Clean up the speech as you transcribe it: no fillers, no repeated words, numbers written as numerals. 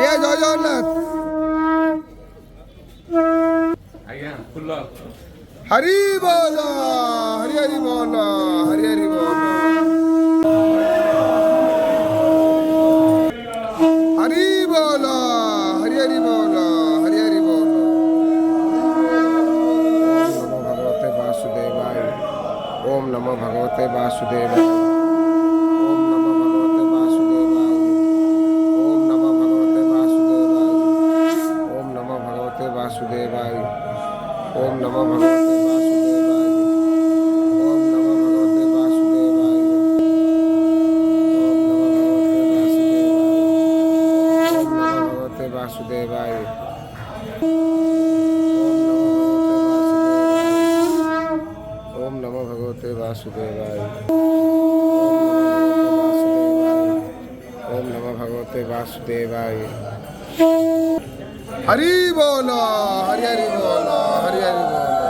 ଆଜ୍ଞା ଜୟ ଜଗନ୍ନାଥ। ଆଜ୍ଞା ଫୁଲ ହରି ବୋଲ ହରି ହରି ବୋଲ ହରି ହରି ବୋଲ ହରି ବୋଲ ହରି ହରି ବୋଲ ହରି ହରି ବୋଲ। ओम नमो भगवते वासुदेवाय। ओम नमो भगवते वासुदेवाय। ओम नमो भगवते वासुदेवाय। ओम नमो भगवते वासुदेवाय। ओम नमो भगवते वासुदेवाय। ओम नमो भगवते वासुदेवाय। ओम नमो भगवते वासुदेवाय। ओम नमो भगवते वासुदेवाय। ओम नमो भगवते वासुदेवाय। हरि बोलो हरि हरि बोलो हरि हरि बोलो।